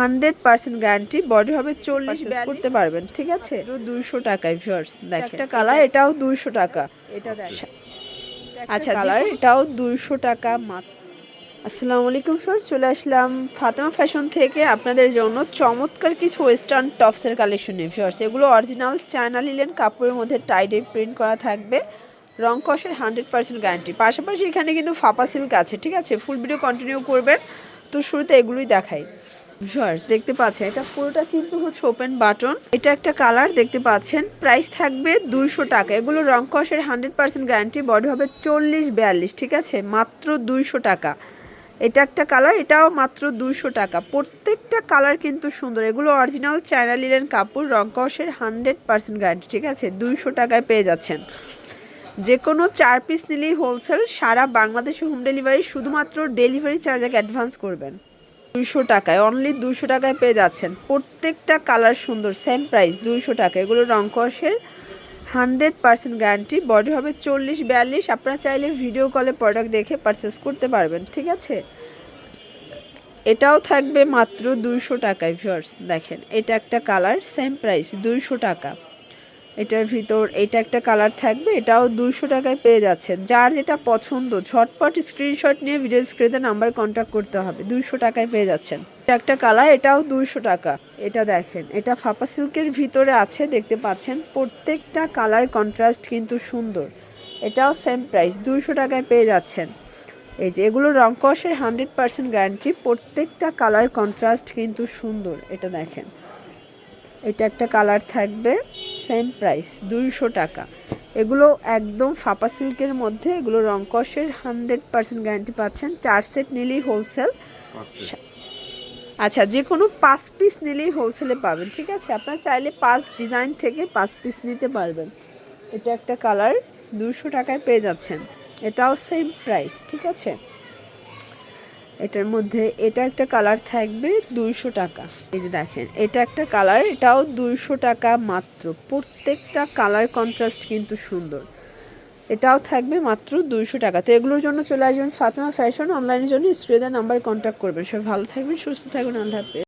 100% guarantee, body হবে 40 করতে পারবেন, ঠিক আছে। 200 টাকায় ভিউয়ার্স দেখেন একটা কালার, এটাও 200 টাকা। এটা দেখেন আচ্ছা কালার, এটাও 200 টাকা মাত্র। আসসালামু আলাইকুম স্যার, চলে আসলাম ফাতেমা ফ্যাশন থেকে আপনাদের জন্য চমৎকার কিছু ওয়েস্টার্ন টপসের কালেকশন নিয়ে ভিউয়ার্স। এগুলো অরিজিনাল চায়না লিলেন কাপড়ের মধ্যে টাইডে প্রিন্ট করা থাকবে, রং কষের 100% গ্যারান্টি। পাশাপাশি এখানে কিন্তু ফাপা সিল্ক আছে, ঠিক আছে। ফুল ভিডিও কন্টিনিউ করবেন। তো শুরুতে এগুলোই দেখাই ভিউয়ার্স, দেখতে পাচ্ছেন এটা পুরোটা কিন্তু হচ্ছে ওপেন বাটন। এটা একটা কালার দেখতে পাচ্ছেন, প্রাইস থাকবে 200 টাকা। এগুলো রং কষের 100% গ্যারান্টি, বডি হবে 40-42, ঠিক আছে, মাত্র 200 টাকা। এটা একটা কালার, এটাও মাত্র 200 টাকা। প্রত্যেকটা কালার কিন্তু সুন্দর। এগুলো অরিজিনাল চায়না লিলেন কাপড়, রং কষের 100% গ্যারান্টি, ঠিক আছে। 200 টাকায় পেয়ে যাচ্ছেন। যে কোনো 4 পিস নিলেই হোলসেল, সারা বাংলাদেশে হোম ডেলিভারি। শুধুমাত্র ডেলিভারি চার্জ আগে অ্যাডভান্স করবেন। 200 টাকায়, অনলি 200 টাকায় পেয়ে যাচ্ছেন। প্রত্যেকটা কালার সুন্দর, সেম প্রাইস 200 টাকা। এগুলো রং কষের 100% গ্যারান্টি, বডি হবে 40-42। আপনারা চাইলে ভিডিও কলে প্রোডাক্ট দেখে পারচেস করতে পারবেন, ঠিক আছে। এটাও থাকবে মাত্র 200 টাকায় ভিউয়ার্স দেখেন। এটা একটা কালার, সেম প্রাইস 200 টাকা। এটার ভিতর এটা একটা কালার থাকবে, এটাও 200 টাকায় পেয়ে যাচ্ছেন। যার যেটা পছন্দ ঝটপট স্ক্রিনশট নিয়ে ভিডিও স্ক্রিনে নাম্বার কন্ট্যাক্ট করতে হবে। 200 টাকায় পেয়ে যাচ্ছেন। এটা একটা কালার, এটাও 200 টাকা। এটা দেখেন, এটা ফাপা সিল্কের ভিতরে আছে, দেখতে পাচ্ছেন। প্রত্যেকটা কালার কন্ট্রাস্ট কিন্তু সুন্দর। এটাও সেম প্রাইস 200 টাকায় পেয়ে যাচ্ছেন। এই যে এগুলো রং কষের 100% গ্যারান্টি, প্রত্যেকটা কালার কন্ট্রাস্ট কিন্তু সুন্দর। এটা দেখেন, এটা একটা কালার থাকবে, সেম প্রাইস 200 টাকা। এগুলো একদম ফাপা সিল্কের মধ্যে, এগুলো রং কষের 100% গ্যারান্টি পাচ্ছেন। 4 সেট নিলেই হোলসেল। আচ্ছা, যে কোনো 5 পিস নিলেই হোলসেলে পাবেন, ঠিক আছে। আপনারা চাইলে 5 ডিজাইন থেকে 5 পিস নিতে পারবেন। এটা একটা কালার, 200 টাকায় পেয়ে যাচ্ছেন। এটাও সেম প্রাইস, ঠিক আছে। এটার মধ্যে এটা একটা কালার থাকবে 200 টাকা। এই যে দেখেন, এটা একটা কালার, এটাও 200 টাকা মাত্র। প্রত্যেকটা কালার কন্ট্রাস্ট কিন্তু সুন্দর। এটাও থাকবে মাত্র 200 টাকা। তো এগুলোর জন্য চলে আসবেন ফাতেমা ফ্যাশন। অনলাইনের জন্য স্ক্রিনে নাম্বার কন্ট্যাক্ট করবেন। সবাই ভালো থাকবেন, সুস্থ থাকবেন, আল্লাহ হাফেজ।